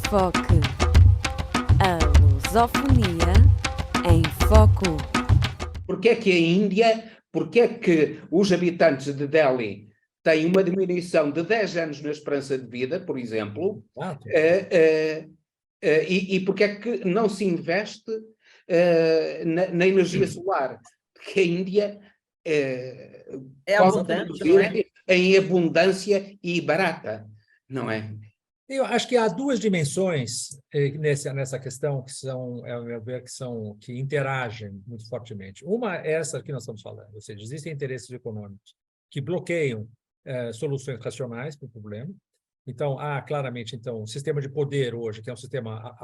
Enfoque. A lusofonia em foco. Porque é que a Índia, porque é que os habitantes de Delhi têm uma diminuição de 10 anos na esperança de vida, por exemplo, e porque é que não se investe na energia solar? Porque a Índia pode abundante, produzir não é? em abundância e barata, não é? Eu acho que há duas dimensões nessa questão que são, ao meu ver, que interagem muito fortemente. Uma é essa que nós estamos falando, ou seja, existem interesses econômicos que bloqueiam soluções racionais para o problema. Então, há claramente um sistema de poder hoje, que é um sistema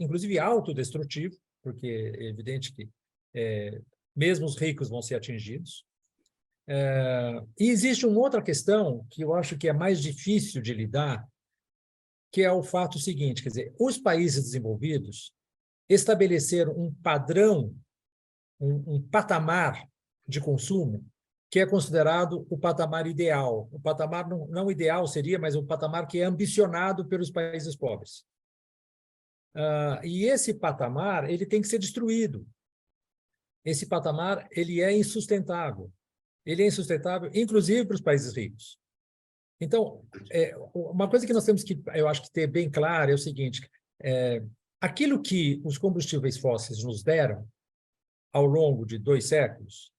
inclusive autodestrutivo, porque é evidente que mesmo os ricos vão ser atingidos. E existe uma outra questão que eu acho que é mais difícil de lidar, que é o fato seguinte, quer dizer, os países desenvolvidos estabeleceram um padrão, um patamar de consumo que é considerado o patamar ideal. O patamar não ideal seria, mas o patamar que é ambicionado pelos países pobres. E esse patamar ele tem que ser destruído. Esse patamar ele é insustentável. Ele é insustentável, inclusive para os países ricos. Então, uma coisa que nós temos que, eu acho que ter bem claro é o seguinte, aquilo que os combustíveis fósseis nos deram ao longo de 2 séculos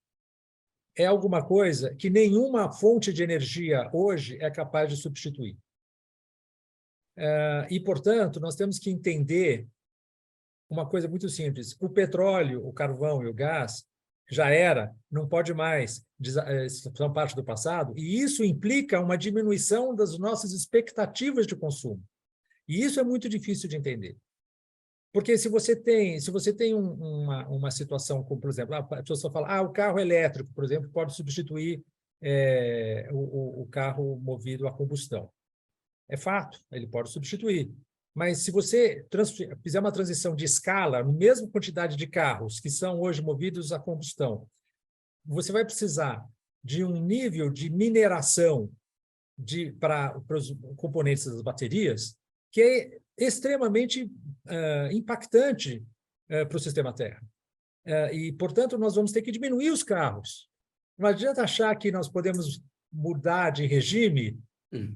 é alguma coisa que nenhuma fonte de energia hoje é capaz de substituir. E, portanto, nós temos que entender uma coisa muito simples. O petróleo, o carvão e o gás já não pode mais, são parte do passado, e isso implica uma diminuição das nossas expectativas de consumo. E isso é muito difícil de entender. Porque se você tem uma situação como, por exemplo, a pessoa fala, o carro elétrico, por exemplo, pode substituir o carro movido a combustão. É fato, ele pode substituir. Mas se você fizer uma transição de escala, na mesma quantidade de carros que são hoje movidos a combustão, você vai precisar de um nível de mineração para os componentes das baterias que é extremamente impactante para o sistema Terra. E, portanto, nós vamos ter que diminuir os carros. Não adianta achar que nós podemos mudar de regime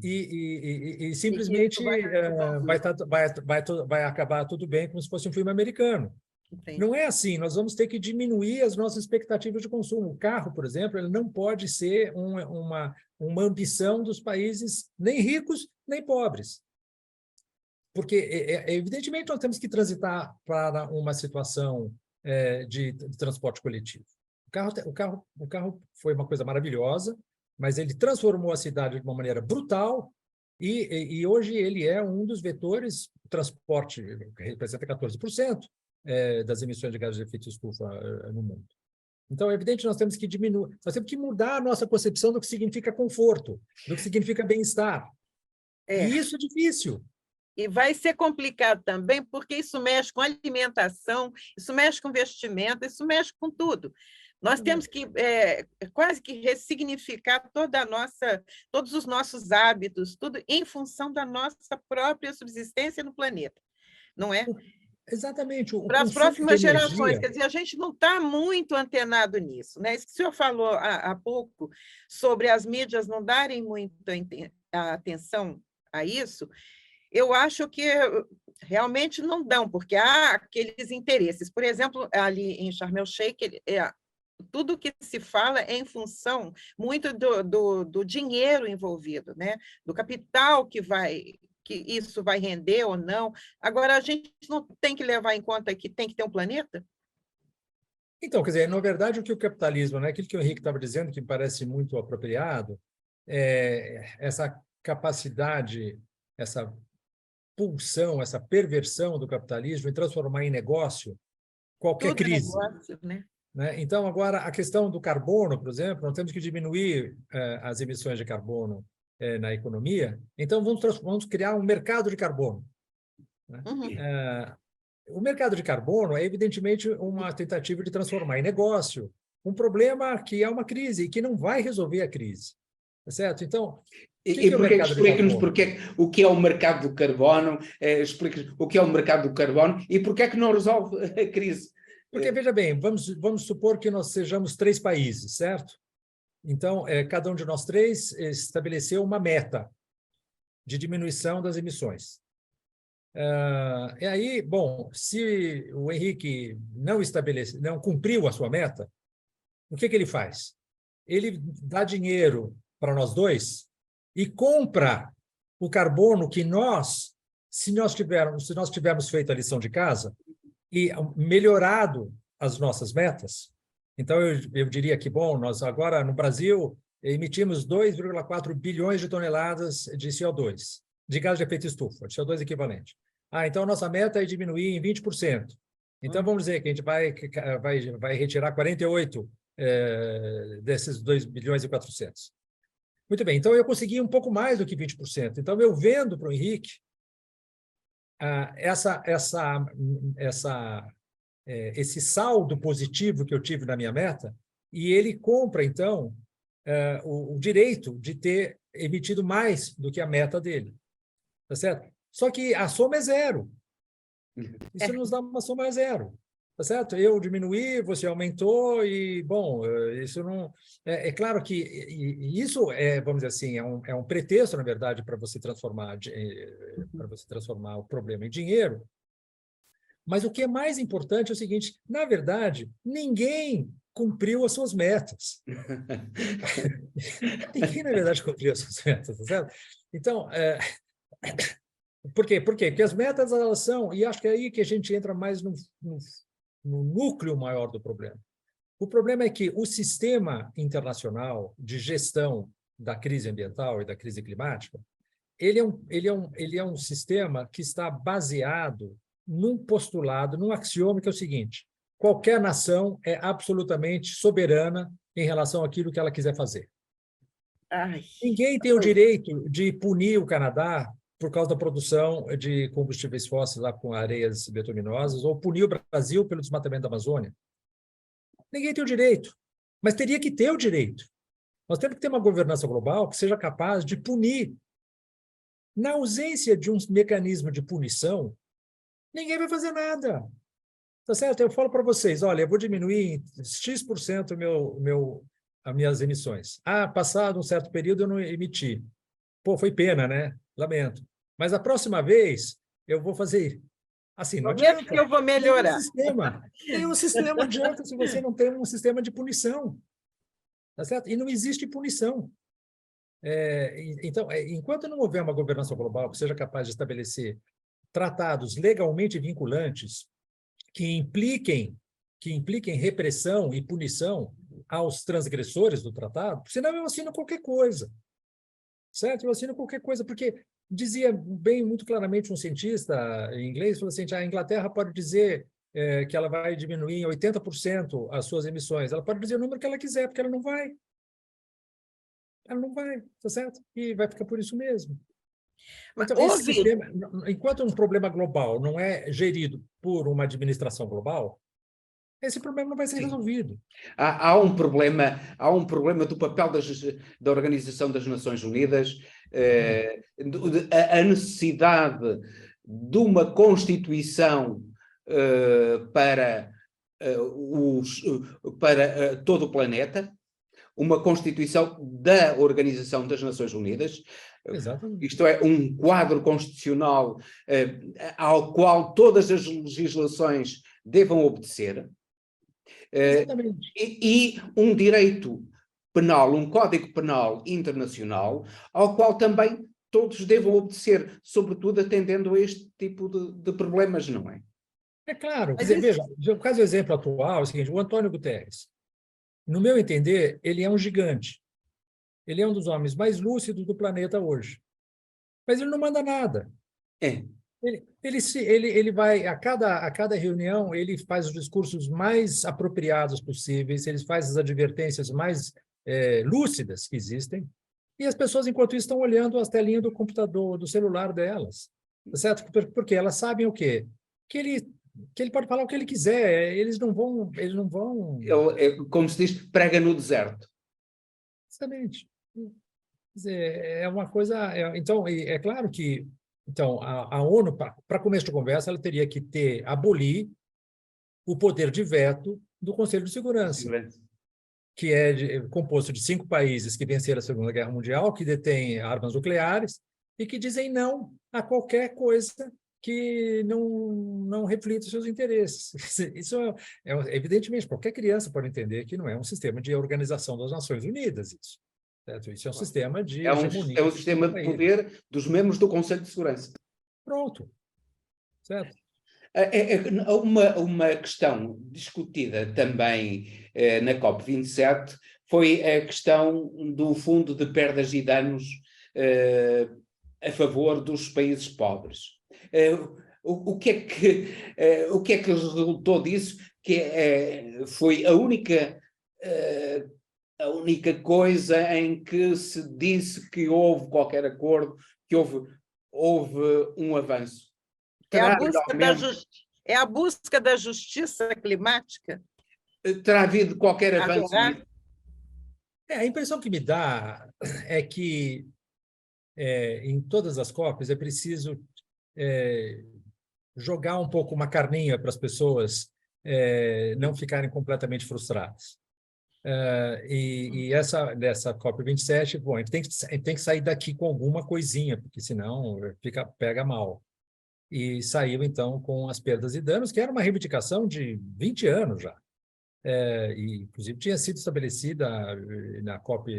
e simplesmente vai acabar tudo bem como se fosse um filme americano. Entendi. Não é assim, nós vamos ter que diminuir as nossas expectativas de consumo. O carro, por exemplo, ele não pode ser uma ambição dos países nem ricos nem pobres. Porque, evidentemente, nós temos que transitar para uma situação de transporte coletivo. O carro foi uma coisa maravilhosa, mas ele transformou a cidade de uma maneira brutal e hoje ele é um dos vetores do transporte, que representa 14% das emissões de gases de efeito estufa no mundo. Então, é evidente que nós temos que diminuir, nós temos que mudar a nossa concepção do que significa conforto, do que significa bem-estar. E isso é difícil. E vai ser complicado também, porque isso mexe com alimentação, isso mexe com vestimento, isso mexe com tudo. Nós temos que quase que ressignificar todos os nossos hábitos, tudo em função da nossa própria subsistência no planeta, não é? Exatamente. Para as próximas gerações, quer dizer, a gente não está muito antenado nisso, né? Isso que o senhor falou há pouco sobre as mídias não darem muita atenção a isso, eu acho que realmente não dão, porque há aqueles interesses. Por exemplo, ali em Sharm el-Sheikh, tudo que se fala é em função muito do dinheiro envolvido, né? Do capital que isso vai render ou não. Agora, a gente não tem que levar em conta que tem que ter um planeta? Então, quer dizer, na verdade, o que o capitalismo, né, aquilo que o Henrique estava dizendo, que me parece muito apropriado, essa capacidade, essa pulsão, essa perversão do capitalismo em transformar em negócio qualquer crise. Negócio, né? Então, agora, a questão do carbono, por exemplo, nós temos que diminuir as emissões de carbono na economia, então vamos criar um mercado de carbono. O mercado de carbono é, evidentemente, uma tentativa de transformar em negócio um problema que é uma crise e que não vai resolver a crise. Tá certo? Então, E explique-nos o que é o mercado do carbono, explique-nos o que é o mercado do carbono e porque é que não resolve a crise. Porque, veja bem, vamos supor que nós sejamos 3 países, certo? Então, cada um de nós 3 estabeleceu uma meta de diminuição das emissões. E aí, bom, se o Henrique não cumpriu a sua meta, o que ele faz? Ele dá dinheiro para nós 2 e compra o carbono que se nós tivermos feito a lição de casa e melhorado as nossas metas. Então, eu diria que, bom, nós agora no Brasil emitimos 2,4 bilhões de toneladas de CO2, de gás de efeito estufa, de CO2 equivalente. Então a nossa meta é diminuir em 20%. Então, vamos dizer que a gente vai retirar 48 desses 2 bilhões e 400. Muito bem, então eu consegui um pouco mais do que 20%. Então, eu vendo para o Henrique esse saldo positivo que eu tive na minha meta, e ele compra, então, o direito de ter emitido mais do que a meta dele. Tá certo? Só que a soma é 0. Isso nos dá uma soma 0. Tá certo? Eu diminuí, você aumentou e, bom, isso não... É claro que isso vamos dizer assim, é um pretexto, na verdade, para você transformar o problema em dinheiro. Mas o que é mais importante é o seguinte, na verdade, ninguém cumpriu as suas metas. Ninguém, na verdade, cumpriu as suas metas, tá certo? Então, por quê? Porque as metas, elas são, e acho que é aí que a gente entra mais no núcleo maior do problema. O problema é que o sistema internacional de gestão da crise ambiental e da crise climática, ele é um sistema que está baseado num postulado, num axioma que é o seguinte: qualquer nação é absolutamente soberana em relação àquilo que ela quiser fazer. Ninguém tem o direito de punir o Canadá por causa da produção de combustíveis fósseis lá com areias bituminosas, ou punir o Brasil pelo desmatamento da Amazônia. Ninguém tem o direito, mas teria que ter o direito. Nós temos que ter uma governança global que seja capaz de punir. Na ausência de um mecanismo de punição, ninguém vai fazer nada. Tá certo? Eu falo para vocês, olha, eu vou diminuir em X% as minhas emissões. Passado um certo período eu não emiti. Pô, foi pena, né? Lamento. Mas a próxima vez eu vou fazer assim, não adianta. Que eu vou melhorar. Nenhum sistema adianta se você não tem um sistema de punição. Tá certo? E não existe punição. Então, enquanto não houver uma governança global que seja capaz de estabelecer tratados legalmente vinculantes que impliquem repressão e punição aos transgressores do tratado, senão eu assino qualquer coisa. Certo? Eu assino qualquer coisa, porque dizia bem muito claramente um cientista em inglês, falou assim, a Inglaterra pode dizer que ela vai diminuir em 80% as suas emissões. Ela pode dizer o número que ela quiser, porque ela não vai. Ela não vai, tá certo? E vai ficar por isso mesmo. Então, esse sistema, enquanto um problema global não é gerido por uma administração global, esse problema não vai ser resolvido. Há um problema do papel da Organização das Nações Unidas, a necessidade de uma Constituição para todo o planeta, uma Constituição da Organização das Nações Unidas. Exatamente. Isto é, um quadro constitucional ao qual todas as legislações devam obedecer. E um direito penal, um código penal internacional, ao qual também todos devam obedecer, sobretudo atendendo a este tipo de problemas, não é? É claro. Veja, no caso do exemplo atual, é o seguinte, o Antônio Guterres, no meu entender, ele é um gigante. Ele é um dos homens mais lúcidos do planeta hoje. Mas ele não manda nada. Ele vai, a cada reunião, ele faz os discursos mais apropriados possíveis, ele faz as advertências mais lúcidas que existem, e as pessoas, enquanto isso, estão olhando as telinhas do computador, do celular delas. Certo? Porque elas sabem o quê? Que ele pode falar o que ele quiser, eles não vão... Ele, como se diz, prega no deserto. Exatamente. dizer, é uma coisa... então, é claro que então, a ONU, para começo de conversa, ela teria que abolir o poder de veto do Conselho de Segurança, que é composto de 5 países que venceram a Segunda Guerra Mundial, que detêm armas nucleares e que dizem não a qualquer coisa que não reflita os seus interesses. Isso evidentemente, qualquer criança pode entender que não é um sistema de organização das Nações Unidas, isso. Certo? Isso é um sistema de hegemonia. É um sistema de poder dos membros do Conselho de Segurança. Pronto. Certo? Uma questão discutida também na COP27 foi a questão do fundo de perdas e danos a favor dos países pobres. O que é que resultou disso? Foi a única coisa em que se disse que houve qualquer acordo, que houve um avanço. É a busca da justiça climática? Terá havido qualquer avanço? A impressão que me dá é que em todas as COPs é preciso jogar um pouco uma carninha para as pessoas não ficarem completamente frustradas. Dessa COP27, bom, a gente tem que sair daqui com alguma coisinha, porque senão pega mal. E saiu, então, com as perdas e danos, que era uma reivindicação de 20 anos já. E, inclusive, tinha sido estabelecida na COP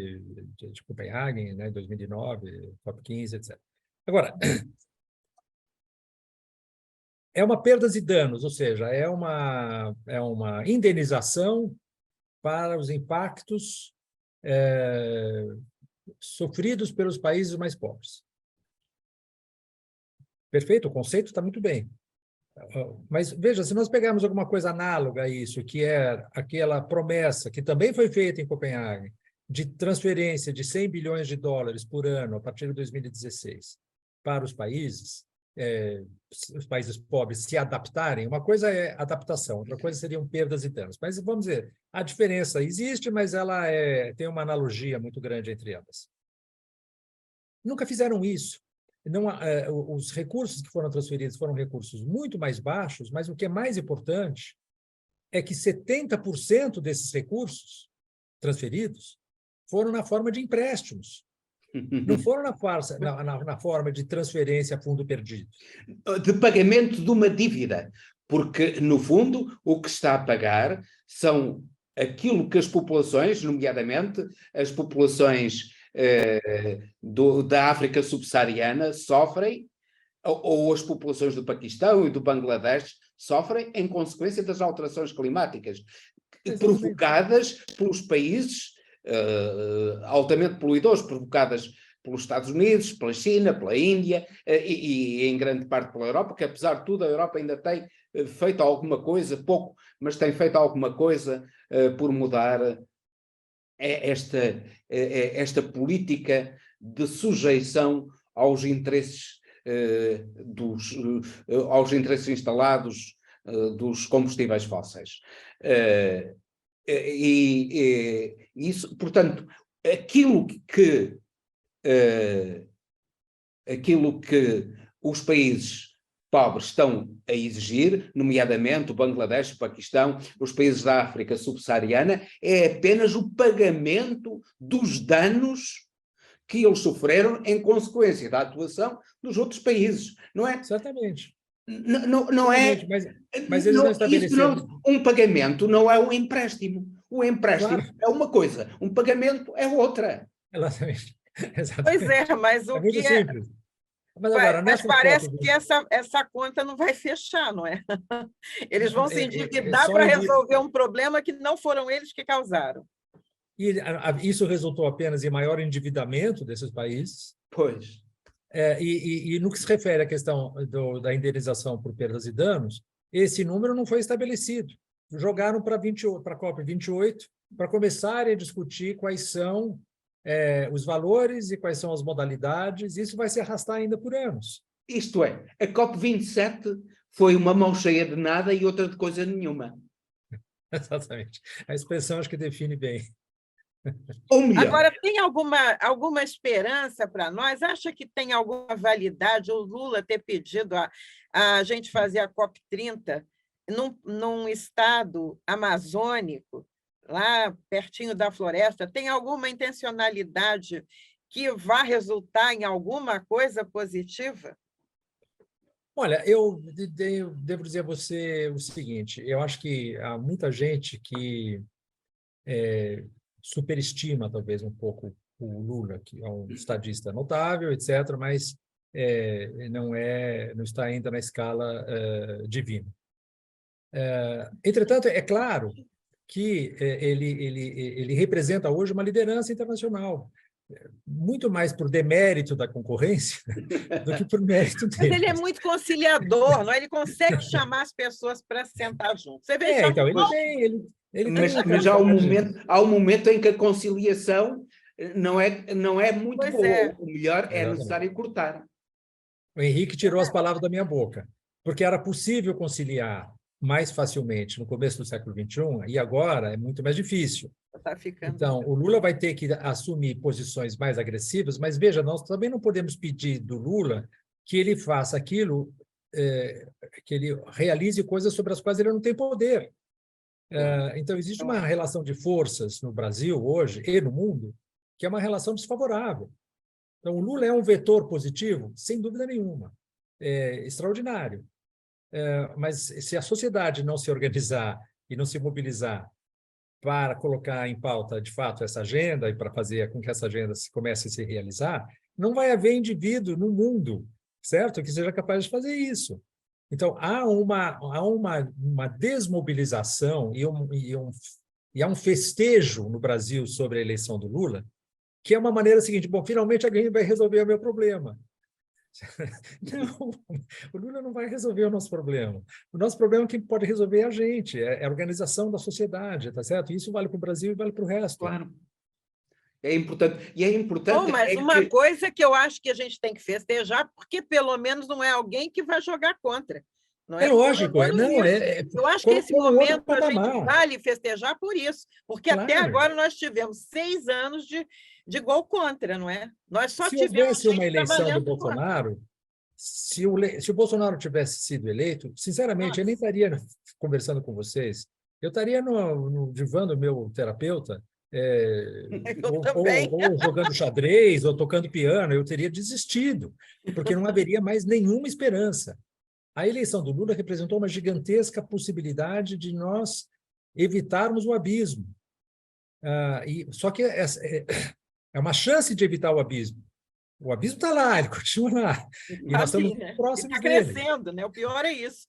de Copenhague, né, em 2009, COP 15, etc. Agora, é uma perdas e danos, ou seja, é uma indenização para os impactos sofridos pelos países mais pobres. Perfeito? O conceito está muito bem. Mas, veja, se nós pegarmos alguma coisa análoga a isso, que é aquela promessa que também foi feita em Copenhague, de transferência de 100 bilhões de dólares por ano a partir de 2016 para os países pobres se adaptarem, uma coisa é adaptação, outra coisa seriam perdas e danos. Mas, vamos dizer, a diferença existe, mas ela tem uma analogia muito grande entre elas. Nunca fizeram isso. Os recursos que foram transferidos foram recursos muito mais baixos, mas o que é mais importante é que 70% desses recursos transferidos foram na forma de empréstimos, não foram na forma de transferência a fundo perdido. De pagamento de uma dívida, porque, no fundo, o que está a pagar são aquilo que as populações, nomeadamente as populações da África subsaariana sofrem, ou as populações do Paquistão e do Bangladesh sofrem em consequência das alterações climáticas provocadas pelos países altamente poluidores, provocadas pelos Estados Unidos, pela China, pela Índia e em grande parte pela Europa, que apesar de tudo a Europa ainda tem feito alguma coisa, pouco, mas tem feito alguma coisa por mudar esta política de sujeição aos interesses aos interesses instalados dos combustíveis fósseis. Isso, portanto, aquilo que os países pobres estão a exigir, nomeadamente o Bangladesh, o Paquistão, os países da África subsaariana, é apenas o pagamento dos danos que eles sofreram em consequência da atuação dos outros países, não é? Exatamente. Não é... Mas eles não estabeleceram... Um pagamento não é um empréstimo. O empréstimo é uma coisa, um pagamento é outra. Exatamente. Pois é, mas o muito que simples. Mas parece que essa conta não vai fechar, não é? Eles vão se endividar para resolver um problema que não foram eles que causaram. E isso resultou apenas em maior endividamento desses países. Pois. E no que se refere à questão da indenização por perdas e danos, esse número não foi estabelecido. Jogaram para a COP28 para começarem a discutir quais são os valores e quais são as modalidades. Isso vai se arrastar ainda por anos. Isto é, a COP27 foi uma mão cheia de nada e outra de coisa nenhuma. Exatamente. A expressão acho que define bem. Ou melhor. Agora, tem alguma esperança para nós? Acha que tem alguma validade o Lula ter pedido a gente fazer a COP30 num estado amazônico, lá pertinho da floresta? Tem alguma intencionalidade que vá resultar em alguma coisa positiva? Olha, eu devo dizer a você o seguinte, eu acho que há muita gente que superestima, talvez, um pouco o Lula, que é um estadista notável, etc., mas não está ainda na escala divina. Entretanto, é claro que ele representa hoje uma liderança internacional, muito mais por demérito da concorrência do que por mérito dele. Mas ele é muito conciliador, não é? Ele consegue chamar as pessoas para sentar junto. Você vê então, mas há um momento em que a conciliação não é muito boa. O melhor é necessário cortar. O Henrique tirou as palavras da minha boca, porque era possível conciliar mais facilmente no começo do século XXI, e agora é muito mais difícil. Então, o Lula vai ter que assumir posições mais agressivas, mas, veja, nós também não podemos pedir do Lula que ele faça aquilo, que ele realize coisas sobre as quais ele não tem poder. Então, existe uma relação de forças no Brasil hoje e no mundo que é uma relação desfavorável. Então, o Lula é um vetor positivo? Sem dúvida nenhuma. É extraordinário. Mas se a sociedade não se organizar e não se mobilizar para colocar em pauta, de fato, essa agenda e para fazer com que essa agenda comece a se realizar, não vai haver indivíduo no mundo, certo, que seja capaz de fazer isso. Então, há uma desmobilização e há um festejo no Brasil sobre a eleição do Lula, que é uma maneira seguinte: bom, finalmente alguém vai resolver o meu problema. Não, o Lula não vai resolver o nosso problema. O nosso problema quem pode resolver é a gente, é a organização da sociedade, tá certo? Isso vale para o Brasil e vale para o resto. Claro. É importante. E é importante. Mas uma coisa que eu acho que a gente tem que festejar, porque pelo menos não é alguém que vai jogar contra. Não é lógico, eu acho que esse momento a gente vale festejar por isso, porque até agora nós tivemos 6 anos de gol contra, não é? Nós só tivemos uma eleição do Bolsonaro, se o Bolsonaro tivesse sido eleito, sinceramente, eu nem estaria conversando com vocês, eu estaria no divã do meu terapeuta, ou jogando xadrez, ou tocando piano, eu teria desistido, porque não haveria mais nenhuma esperança. A eleição do Lula representou uma gigantesca possibilidade de nós evitarmos o abismo. Só que é uma chance de evitar o abismo. O abismo está lá, ele continua lá. E nós estamos próximos dele. Está crescendo, né? O pior é isso.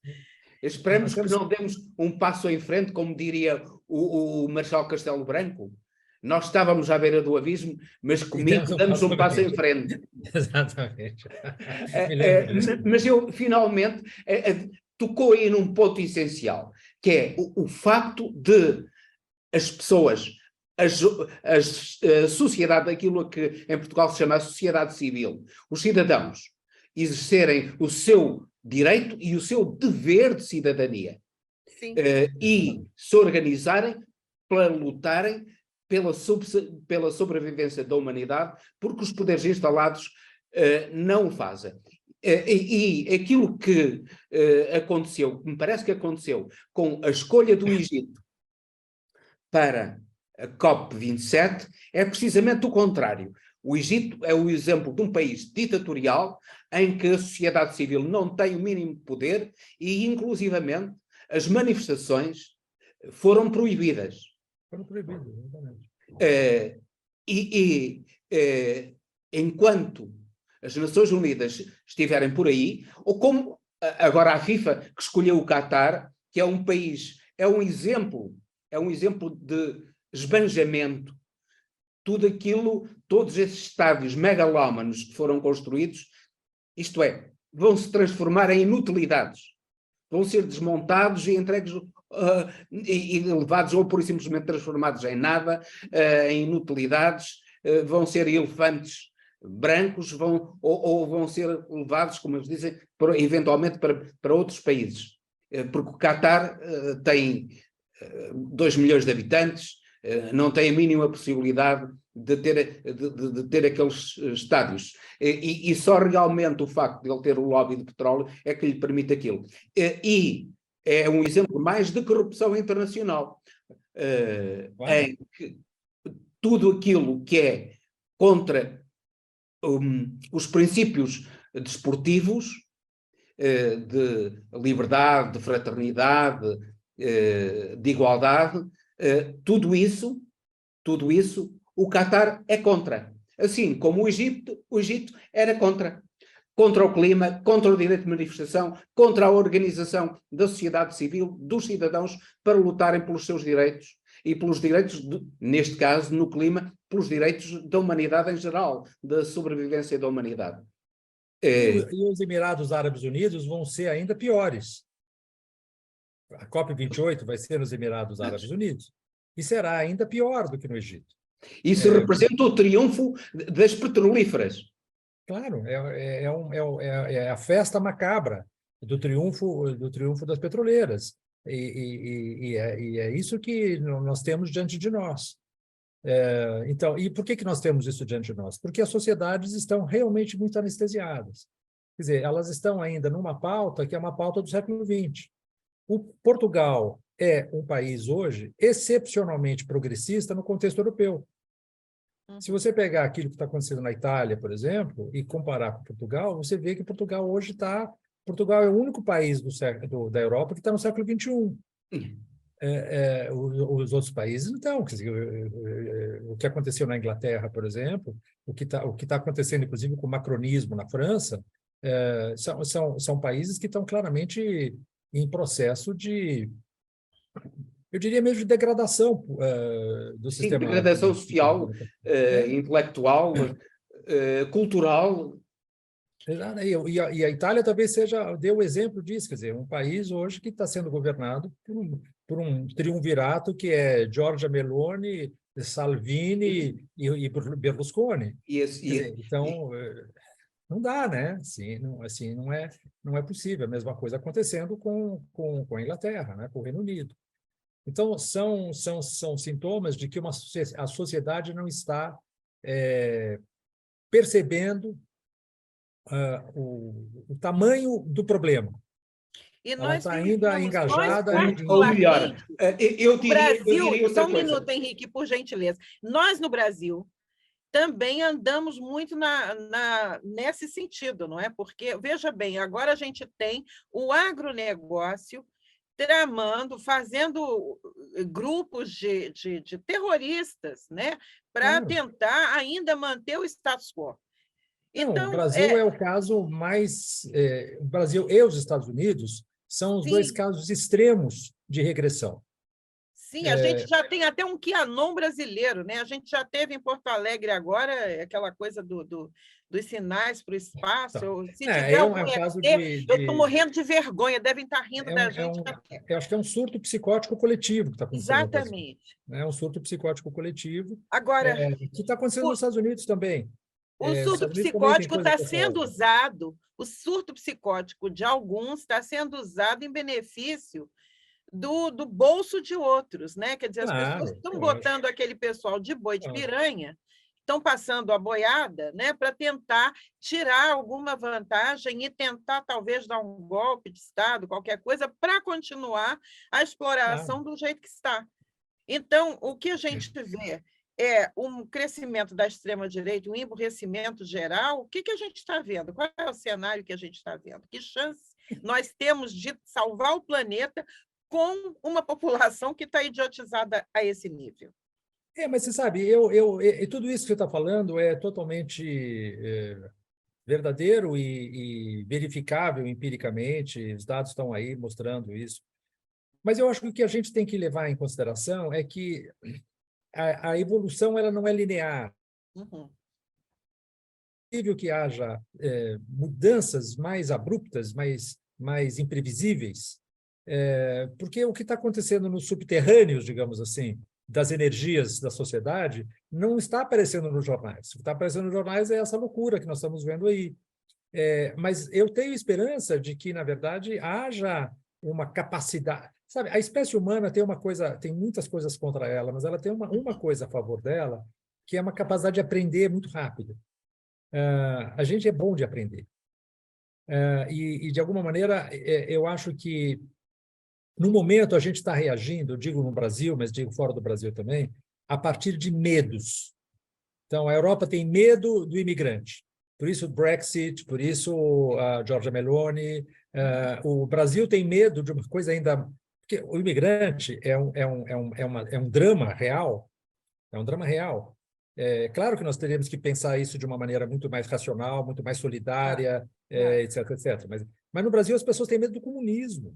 Esperemos que não demos um passo em frente, como diria o Marshal Castelo Branco. Nós estávamos à beira do abismo, mas comigo damos um passo em frente. Exatamente. Mas eu, finalmente, tocou aí num ponto essencial, que é o facto de as pessoas, a sociedade, aquilo que em Portugal se chama a sociedade civil, os cidadãos, exercerem o seu direito e o seu dever de cidadania. Sim. E se organizarem para lutarem pela sobrevivência da humanidade, porque os poderes instalados não o fazem. E aquilo que aconteceu, me parece que aconteceu com a escolha do Egito para a COP27, é precisamente o contrário. O Egito é o exemplo de um país ditatorial em que a sociedade civil não tem o mínimo poder e, inclusivamente, as manifestações foram proibidas. Foram proibidos, exatamente. Enquanto as Nações Unidas estiverem por aí, ou como agora a FIFA, que escolheu o Qatar, que é um país, é um exemplo de esbanjamento, todos esses estádios megalómanos que foram construídos, isto é, vão se transformar em inutilidades, vão ser desmontados e entregues e levados ou por simplesmente transformados em nada, em inutilidades, vão ser elefantes brancos, ou vão ser levados, como eles dizem, eventualmente para outros países, porque o Qatar tem 2 milhões de habitantes, não tem a mínima possibilidade de ter aqueles estádios. E só realmente o facto de ele ter o lobby de petróleo é que lhe permite aquilo. E é um exemplo mais de corrupção internacional, em que tudo aquilo que é contra os princípios desportivos, de liberdade, de fraternidade, de igualdade, tudo isso, o Qatar é contra. Assim como o Egito era contra o clima, contra o direito de manifestação, contra a organização da sociedade civil, dos cidadãos, para lutarem pelos seus direitos e pelos direitos, neste caso, no clima, pelos direitos da humanidade em geral, da sobrevivência da humanidade. E os Emirados Árabes Unidos vão ser ainda piores. A COP28 vai ser nos Emirados Árabes Unidos e será ainda pior do que no Egito. Isso representa o triunfo das petrolíferas. Claro, é a festa macabra do triunfo das petroleiras. E é isso que nós temos diante de nós. Então, e por que nós temos isso diante de nós? Porque as sociedades estão realmente muito anestesiadas. Quer dizer, elas estão ainda numa pauta que é uma pauta do século XX. O Portugal é um país hoje excepcionalmente progressista no contexto europeu. Se você pegar aquilo que está acontecendo na Itália, por exemplo, e comparar com Portugal, você vê que Portugal hoje está... Portugal é o único país da Europa que está no século XXI. Os outros países, então, quer dizer, o que aconteceu na Inglaterra, por exemplo, o que tá acontecendo, inclusive, com o macronismo na França, são países que estão claramente em processo de, eu diria mesmo, de degradação do sistema. Degradação social, intelectual, cultural. E a Itália talvez dê o exemplo disso, quer dizer, um país hoje que está sendo governado por um triunvirato que é Giorgia Meloni, Salvini e Berlusconi. Então, não dá, né? Assim, não é possível. A mesma coisa acontecendo com a Inglaterra, né? Com o Reino Unido. Então, são sintomas de que a sociedade não está percebendo o tamanho do problema. E ela está ainda engajada. Ou melhor, eu diria só um minuto, Henrique, por gentileza. Nós, no Brasil, também andamos muito nesse sentido, não é? Porque, veja bem, agora a gente tem o agronegócio tramando, fazendo grupos de terroristas, né? Para tentar ainda manter o status quo. Então, o Brasil é o caso mais... o Brasil e os Estados Unidos são os dois casos extremos de regressão. Sim, a gente já tem até um QAnon brasileiro, né? A gente já teve em Porto Alegre agora aquela coisa dos sinais para o espaço. Se tiver algum caso eu estou morrendo de vergonha, devem estar rindo da gente. Eu acho que é um surto psicótico coletivo que está acontecendo. Exatamente. É um surto psicótico coletivo. Agora, que está acontecendo nos Estados Unidos também. O surto psicótico está sendo usado, o surto psicótico de alguns está sendo usado em benefício do bolso de outros, né? Quer dizer, as pessoas estão botando aquele pessoal de boi de piranha, estão passando a boiada, né, para tentar tirar alguma vantagem e tentar, talvez, dar um golpe de Estado, qualquer coisa, para continuar a exploração do jeito que está. Então, o que a gente vê é um crescimento da extrema-direita, um emburrecimento geral. O que a gente está vendo? Qual é o cenário que a gente está vendo? Que chance nós temos de salvar o planeta com uma população que está idiotizada a esse nível? Mas você sabe, tudo isso que você está falando é totalmente verdadeiro e verificável empiricamente, os dados estão aí mostrando isso. Mas eu acho que o que a gente tem que levar em consideração é que a evolução ela não é linear. É possível que haja mudanças mais abruptas, mais imprevisíveis, porque o que está acontecendo nos subterrâneos, digamos assim, das energias da sociedade, não está aparecendo nos jornais. O que está aparecendo nos jornais é essa loucura que nós estamos vendo aí. Mas eu tenho esperança de que, na verdade, haja uma capacidade... Sabe, a espécie humana tem uma coisa, tem muitas coisas contra ela, mas ela tem uma coisa a favor dela, que é uma capacidade de aprender muito rápido. A gente é bom de aprender. E, de alguma maneira, eu acho que, no momento, a gente está reagindo, eu digo no Brasil, mas digo fora do Brasil também, a partir de medos. Então, a Europa tem medo do imigrante. Por isso o Brexit, por isso a Giorgia Meloni. O Brasil tem medo de uma coisa ainda... Porque o imigrante é um drama real. É um drama real. É claro que nós teríamos que pensar isso de uma maneira muito mais racional, muito mais solidária, etc, etc. Mas no Brasil as pessoas têm medo do comunismo.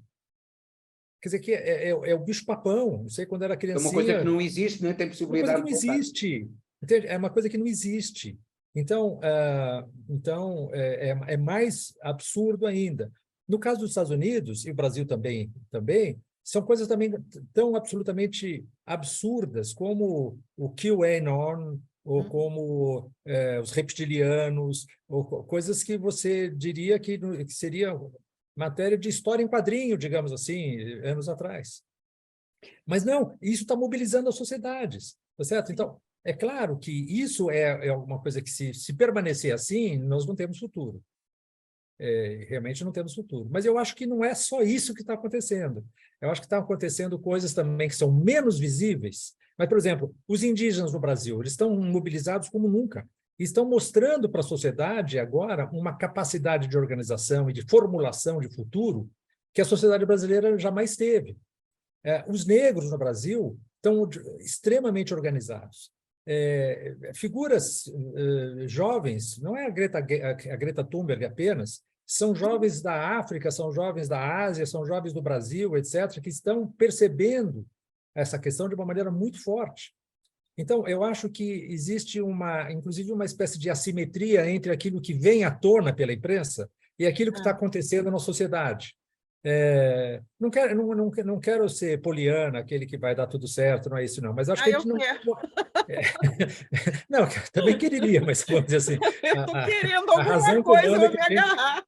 Quer dizer, que é o bicho-papão. Não sei, quando era criancinha... É uma coisa que não existe, nem tem possibilidade de voltar. Uma coisa que não existe. Entende? É uma coisa que não existe. Então, é mais absurdo ainda. No caso dos Estados Unidos, e o Brasil também, são coisas também tão absolutamente absurdas como o QAnon, ou como os reptilianos, ou coisas que você diria que seria matéria de história em quadrinho, digamos assim, anos atrás. Mas não, isso está mobilizando as sociedades, tá certo? Então, é claro que isso é uma coisa que, se permanecer assim, nós não temos futuro. Realmente não temos futuro. Mas eu acho que não é só isso que está acontecendo. Eu acho que estão acontecendo coisas também que são menos visíveis. Mas, por exemplo, os indígenas no Brasil, eles estão mobilizados como nunca. E estão mostrando para a sociedade agora uma capacidade de organização e de formulação de futuro que a sociedade brasileira jamais teve. Os negros no Brasil estão extremamente organizados. Figuras jovens, não é a Greta Thunberg apenas, são jovens da África, são jovens da Ásia, são jovens do Brasil, etc., que estão percebendo essa questão de uma maneira muito forte. Então, eu acho que existe inclusive uma espécie de assimetria entre aquilo que vem à tona pela imprensa e aquilo que está acontecendo na sociedade. Não quero ser poliana, aquele que vai dar tudo certo, não é isso não, mas acho que a gente não... Não, também quereria, mas vamos dizer assim... Eu estou querendo alguma coisa, eu vou me agarrar.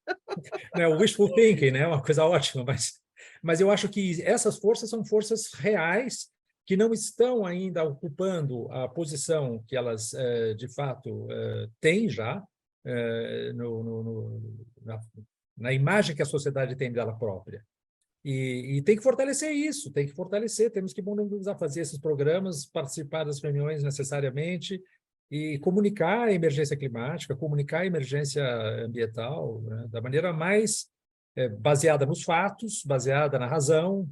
O wishful thinking, né? Uma coisa ótima, mas eu acho que essas forças são forças reais que não estão ainda ocupando a posição que elas, de fato, têm já na imagem que a sociedade tem dela própria. E tem que fortalecer isso, temos que mobilizar, fazer esses programas, participar das reuniões necessariamente e comunicar a emergência climática, comunicar a emergência ambiental, né, da maneira mais baseada nos fatos, baseada na razão,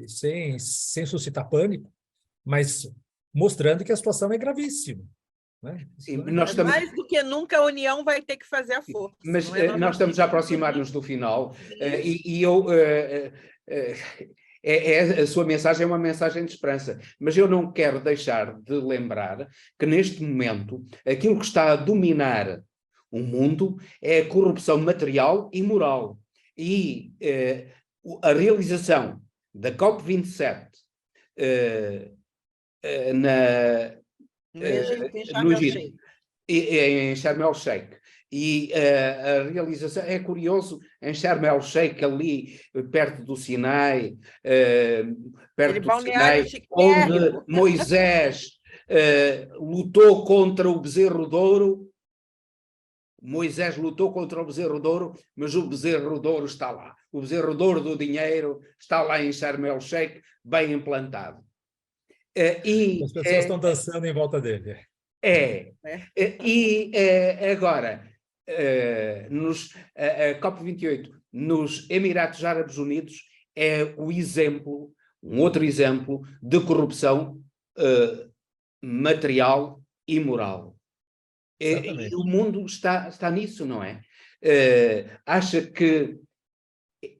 sem suscitar pânico, mas mostrando que a situação é gravíssima. Né? Sim, nós estamos... Mais do que nunca a União vai ter que fazer a força. Mas nós estamos a aproximar-nos do final a sua mensagem é uma mensagem de esperança, mas eu não quero deixar de lembrar que neste momento aquilo que está a dominar o mundo é a corrupção material e moral. E a realização da COP27 no Egito, em Sharm el-Sheikh, e a realização é curioso, em Sharm el-Sheikh, ali perto do Sinai, onde Moisés lutou contra o bezerro de ouro. Moisés lutou contra o bezerro de ouro, mas o bezerro de ouro está lá. O bezerro de ouro do dinheiro está lá em Sharm el-Sheikh, bem implantado. As pessoas estão dançando em volta dele. Agora, a COP28 nos Emirados Árabes Unidos é um outro exemplo de corrupção material e moral. E o mundo está nisso, não é? Acha que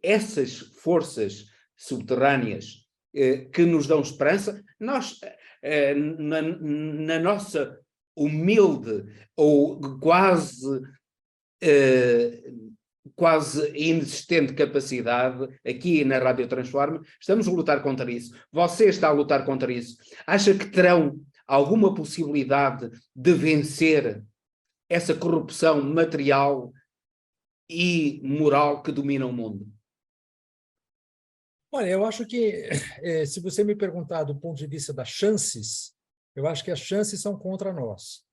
essas forças subterrâneas que nos dão esperança, nós, na nossa humilde ou quase inexistente capacidade, aqui na Rádio Transforma, estamos a lutar contra isso. Você está a lutar contra isso. Acha que terão alguma possibilidade de vencer essa corrupção material e moral que domina o mundo? Olha, eu acho que, se você me perguntar do ponto de vista das chances, eu acho que as chances são contra nós.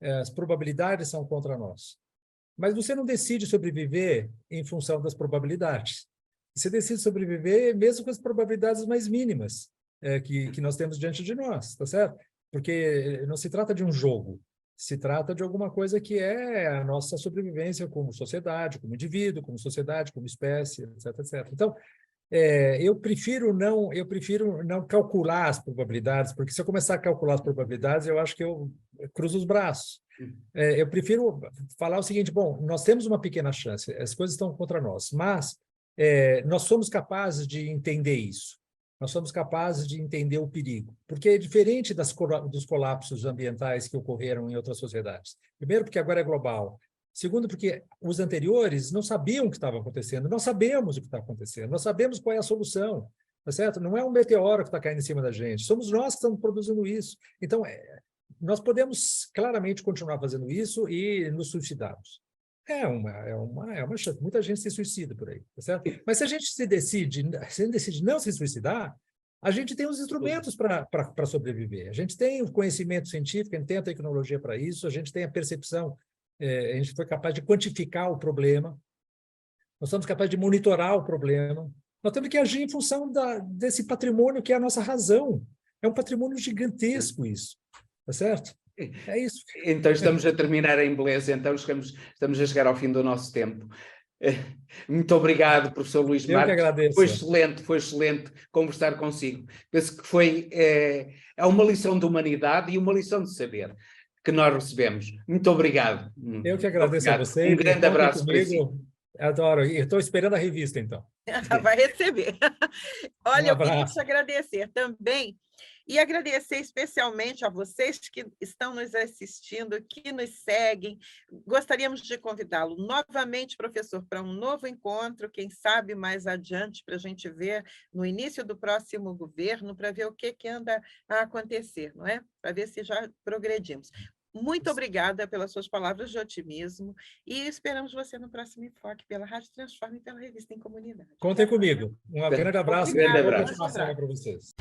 As probabilidades são contra nós. Mas você não decide sobreviver em função das probabilidades. Você decide sobreviver mesmo com as probabilidades mais mínimas que nós temos diante de nós, tá certo? Porque não se trata de um jogo, se trata de alguma coisa que é a nossa sobrevivência como sociedade, como indivíduo, como sociedade, como espécie, etc, etc. Então, eu prefiro não calcular as probabilidades, porque se eu começar a calcular as probabilidades, eu acho que eu cruzo os braços. Eu prefiro falar o seguinte: bom, nós temos uma pequena chance, as coisas estão contra nós, mas nós somos capazes de entender isso, nós somos capazes de entender o perigo, porque é diferente dos colapsos ambientais que ocorreram em outras sociedades. Primeiro, porque agora é global. Segundo, porque os anteriores não sabiam o que estava acontecendo. Nós sabemos o que está acontecendo, nós sabemos qual é a solução, tá certo? Não é um meteoro que está caindo em cima da gente, somos nós que estamos produzindo isso. Então, nós podemos claramente continuar fazendo isso e nos suicidarmos. É uma chance. Muita gente se suicida por aí, tá certo? Mas se a gente decide não se suicidar, a gente tem os instrumentos para sobreviver. A gente tem o conhecimento científico, a gente tem a tecnologia para isso, a gente tem a percepção, a gente foi capaz de quantificar o problema, nós somos capazes de monitorar o problema. Nós temos que agir em função desse patrimônio que é a nossa razão. É um patrimônio gigantesco isso, tá certo? É isso. Então estamos a terminar em beleza, então estamos a chegar ao fim do nosso tempo. Muito obrigado, professor Luís Marques. Eu que agradeço. Foi excelente conversar consigo. Penso que foi uma lição de humanidade e uma lição de saber que nós recebemos. Muito obrigado. Eu que agradeço a vocês. Um grande abraço para si. Adoro. Estou esperando a revista, então. Vai receber. Olha, eu queria te agradecer também. E agradecer especialmente a vocês que estão nos assistindo, que nos seguem. Gostaríamos de convidá-lo novamente, professor, para um novo encontro, quem sabe mais adiante, para a gente ver no início do próximo governo, para ver o que anda a acontecer, não é? Para ver se já progredimos. Muito obrigada pelas suas palavras de otimismo e esperamos você no próximo Enfoque pela Rádio Transforma e pela Revista em Comunidade. Contem comigo. Um grande abraço e boa continuação para vocês.